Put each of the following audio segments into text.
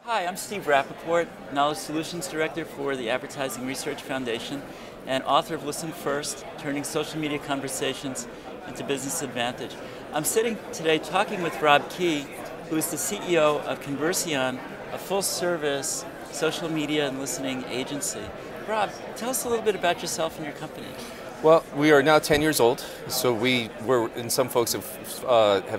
Hi, I'm Steve Rappaport, Knowledge Solutions Director for the Advertising Research Foundation and author of Listen First, Turning Social Media Conversations into Business Advantage. I'm sitting today talking with Rob Key, who is the CEO of Conversion, a full-service social media and listening agency. Rob, tell us a little bit about yourself and your company. Well, we are now 10 years old, so and some folks have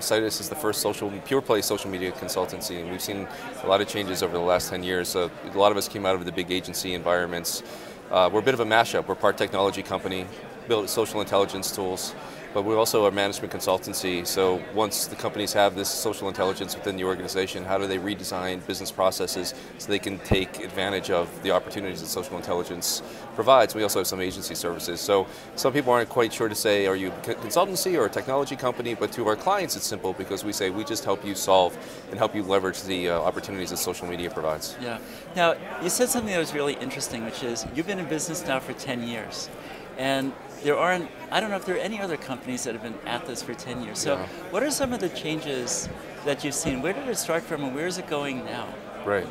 cited us as the first pure play social media consultancy, and we've seen a lot of changes over the last 10 years. So a lot of us came out of the big agency environments. We're a bit of a mashup. We're part technology company, build social intelligence tools, but we also are a management consultancy. So once the companies have this social intelligence within the organization, how do they redesign business processes so they can take advantage of the opportunities that social intelligence provides? We also have some agency services. So some people aren't quite sure to say, are you a consultancy or a technology company? But to our clients, it's simple because we say we just help you solve and help you leverage the opportunities that social media provides. Yeah. Now, you said something that was really interesting, which is you've been in business now for 10 years. And I don't know if there are any other companies that have been at this for 10 years. So what are some of the changes that you've seen? Where did it start from and where is it going now? Right.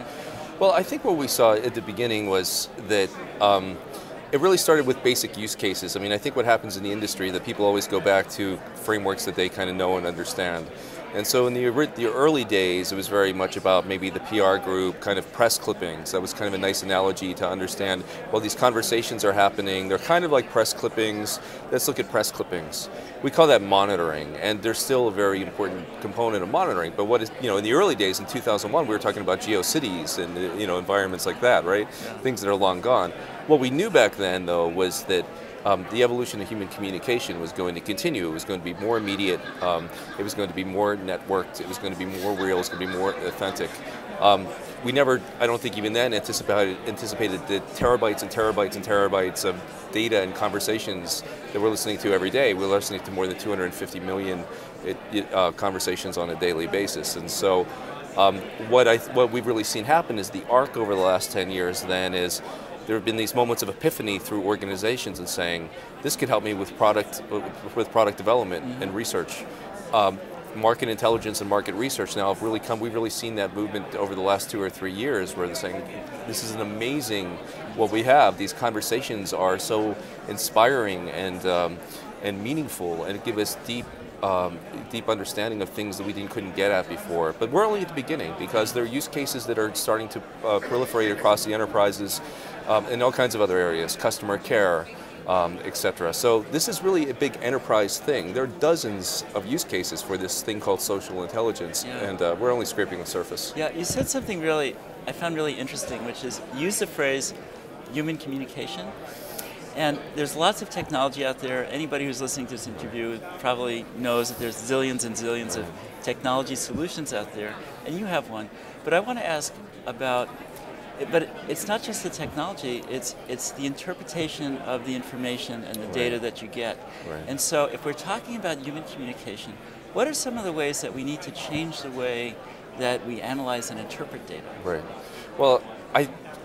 Well, I think what we saw at the beginning was that it really started with basic use cases. I mean, I think what happens in the industry that people always go back to frameworks that they kind of know and understand. And so in the early days, it was very much about maybe the PR group, kind of press clippings. That was kind of a nice analogy to understand, well, these conversations are happening. They're kind of like press clippings. Let's look at press clippings. We call that monitoring, and there's still a very important component of monitoring. But what is, in the early days in 2001, we were talking about GeoCities and, environments like that, right? Yeah. Things that are long gone. What we knew back then, though, was that the evolution of human communication was going to continue. It was going to be more immediate. It was going to be more networked. It was going to be more real. It was going to be more authentic. We never, I don't think even then, anticipated the terabytes and terabytes and terabytes of data and conversations that we're listening to every day. We're listening to more than 250 million conversations on a daily basis. And so what we've really seen happen is the arc over the last 10 years then is there have been these moments of epiphany through organizations and saying, this could help me with product development and research. Market intelligence and market research now have really we've really seen that movement over the last 2 or 3 years where they're saying, this is an amazing, what we have, these conversations are so inspiring and meaningful and give us deep understanding of things that we couldn't get at before. But we're only at the beginning because there are use cases that are starting to proliferate across the enterprises in all kinds of other areas, customer care, etc. So this is really a big enterprise thing. There are dozens of use cases for this thing called social intelligence, and we're only scraping the surface. Yeah, you said something I found really interesting, which is use the phrase human communication. And there's lots of technology out there. Anybody who's listening to this interview probably knows that there's zillions and zillions of technology solutions out there, and you have one. But I want to ask about, but it's not just the technology, it's the interpretation of the information and the data that you get. Right. And so if we're talking about human communication, what are some of the ways that we need to change the way that we analyze and interpret data? Right. Well,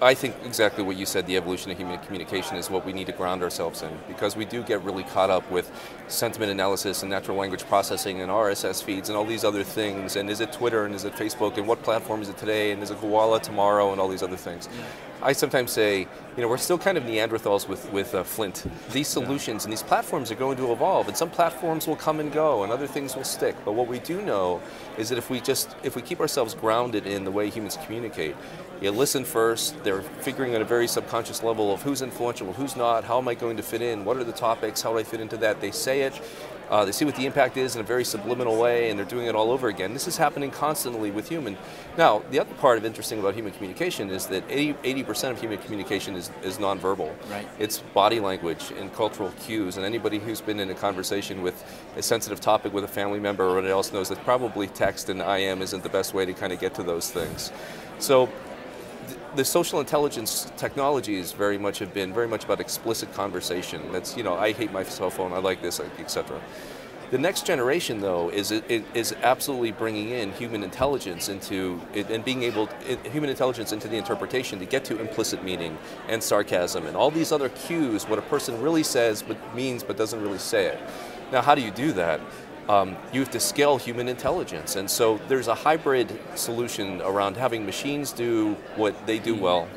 I think exactly what you said, the evolution of human communication is what we need to ground ourselves in, because we do get really caught up with sentiment analysis and natural language processing and RSS feeds and all these other things, and is it Twitter and is it Facebook and what platform is it today and is it Koala tomorrow and all these other things. Yeah. I sometimes say, we're still kind of Neanderthals with Flint. These solutions and these platforms are going to evolve, and some platforms will come and go and other things will stick. But what we do know is that if we keep ourselves grounded in the way humans communicate, you listen first, they're figuring at a very subconscious level of who's influential, who's not, how am I going to fit in, what are the topics, how do I fit into that, they say it, they see what the impact is in a very subliminal way, and they're doing it all over again. This is happening constantly with human. Now, the other part of interesting about human communication is that 80% of human communication is nonverbal. Right. It's body language and cultural cues, and anybody who's been in a conversation with a sensitive topic with a family member or anyone else knows that probably text and IM isn't the best way to kind of get to those things. So the social intelligence technologies have been very much about explicit conversation. That's, I hate my cell phone, I like this, etc. The next generation, though, is absolutely bringing in human intelligence into it and human intelligence into the interpretation to get to implicit meaning and sarcasm and all these other cues, what a person really says but means but doesn't really say it. Now, how do you do that? you have to scale human intelligence. And so there's a hybrid solution around having machines do what they do well,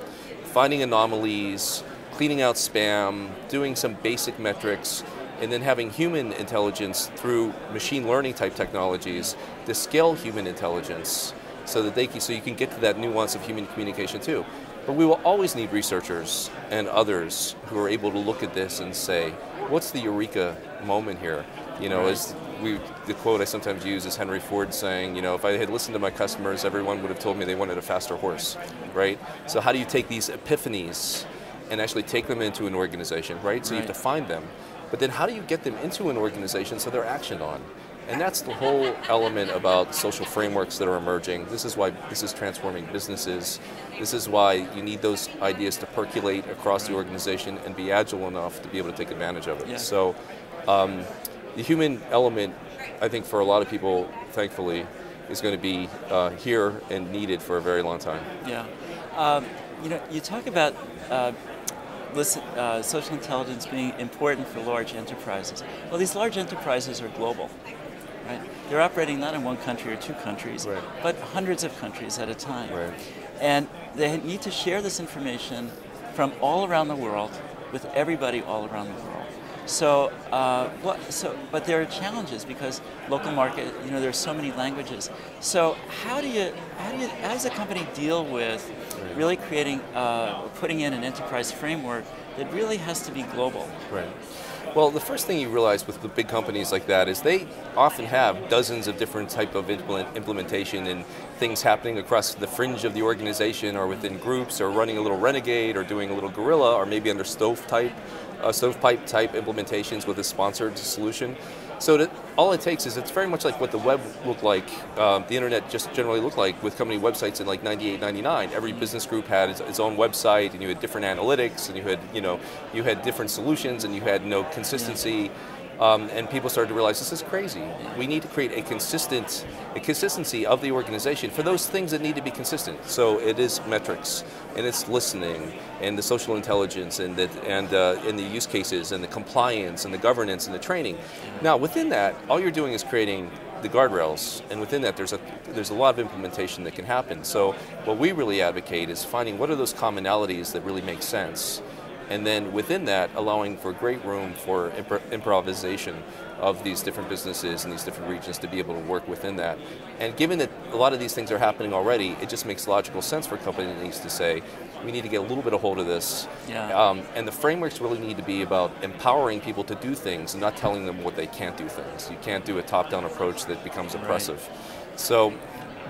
finding anomalies, cleaning out spam, doing some basic metrics, and then having human intelligence through machine learning type technologies to scale human intelligence so that so you can get to that nuance of human communication too. But we will always need researchers and others who are able to look at this and say, what's the eureka moment here? You know, as the quote I sometimes use is Henry Ford saying, you know, if I had listened to my customers, everyone would have told me they wanted a faster horse, right? So how do you take these epiphanies and actually take them into an organization, right? So you have to find them. But then how do you get them into an organization so they're actioned on? And that's the whole element about social frameworks that are emerging. This is why this is transforming businesses. This is why you need those ideas to percolate across the organization and be agile enough to be able to take advantage of it. Yeah. So the human element, I think for a lot of people, thankfully, is going to be here and needed for a very long time. Yeah. You know, you talk about social intelligence being important for large enterprises. Well, these large enterprises are global, right? They're operating not in one country or two countries, right, but hundreds of countries at a time. Right. And they need to share this information from all around the world with everybody all around the world. So, but there are challenges because local market, you know, there's so many languages. So how does a company deal with really creating, putting in an enterprise framework that really has to be global? Right. Well, the first thing you realize with the big companies like that is they often have dozens of different type of implementation and things happening across the fringe of the organization or within groups or running a little renegade or doing a little guerrilla or maybe under stovepipe type implementations with a sponsored solution. So all it takes is it's very much like what the web looked like, the internet just generally looked like with company websites in like 98, 99. Every business group had its own website and you had different analytics and you had different solutions and you had no consistency. And people started to realize this is crazy. We need to create a consistency of the organization for those things that need to be consistent. So it is metrics, and it's listening, and the social intelligence, and the use cases, and the compliance, and the governance, and the training. Now within that, all you're doing is creating the guardrails, and within that there's a lot of implementation that can happen. So what we really advocate is finding what are those commonalities that really make sense. And then within that, allowing for great room for improvisation of these different businesses and these different regions to be able to work within that. And given that a lot of these things are happening already, it just makes logical sense for companies to say, we need to get a little bit of hold of this. Yeah. And the frameworks really need to be about empowering people to do things and not telling them what they can't do things. You can't do a top-down approach that becomes oppressive. Right. So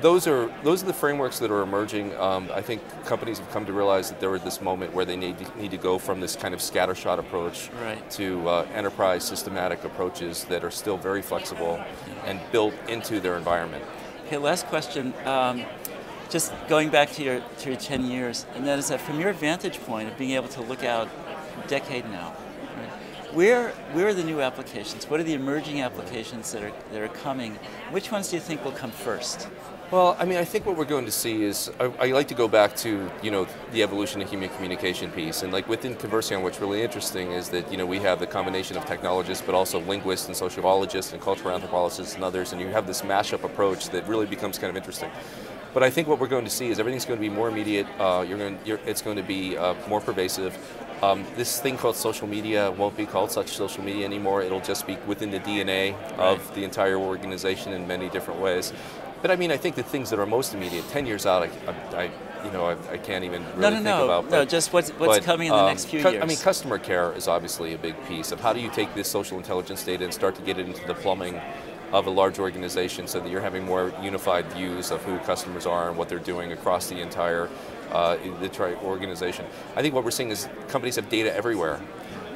those are the frameworks that are emerging. I think companies have come to realize that they're at this moment where they need to go from this kind of scattershot approach to enterprise systematic approaches that are still very flexible and built into their environment. Okay, last question. Just going back to your 10 years, and that is that from your vantage point of being able to look out a decade now, right, where are the new applications? What are the emerging applications that are coming? Which ones do you think will come first? Well, I mean, I think what we're going to see is, I like to go back to, the evolution of human communication piece. And like within Conversión, what's really interesting is that, we have the combination of technologists, but also linguists and sociologists and cultural anthropologists and others, and you have this mashup approach that really becomes kind of interesting. But I think what we're going to see is everything's going to be more immediate, it's going to be more pervasive. This thing called social media won't be called such social media anymore. It'll just be within the DNA of the entire organization in many different ways. But I mean, I think the things that are most immediate, 10 years out, I can't even really think about. No, just what's coming in the next few years. I mean, customer care is obviously a big piece of how do you take this social intelligence data and start to get it into the plumbing of a large organization so that you're having more unified views of who customers are and what they're doing across the entire organization. I think what we're seeing is companies have data everywhere.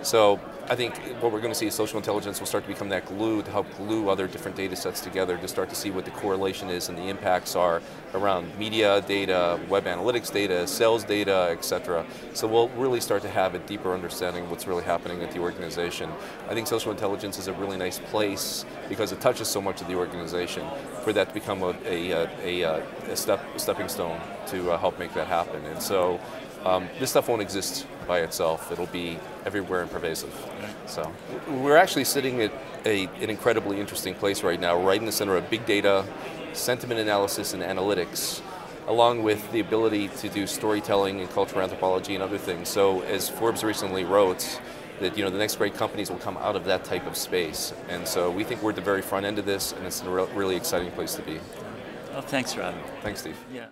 So I think what we're going to see is social intelligence will start to become that glue to help glue other different data sets together to start to see what the correlation is and the impacts are around media data, web analytics data, sales data, etc. So we'll really start to have a deeper understanding of what's really happening at the organization. I think social intelligence is a really nice place because it touches so much of the organization for that to become a stepping stone to help make that happen. And so this stuff won't exist by itself. It'll be everywhere and pervasive. Right. So we're actually sitting at an incredibly interesting place right now, right in the center of big data, sentiment analysis and analytics, along with the ability to do storytelling and cultural anthropology and other things. So as Forbes recently wrote, that the next great companies will come out of that type of space. And so we think we're at the very front end of this, and it's a really exciting place to be. Well, thanks, Rob. Thanks, Steve. Yeah.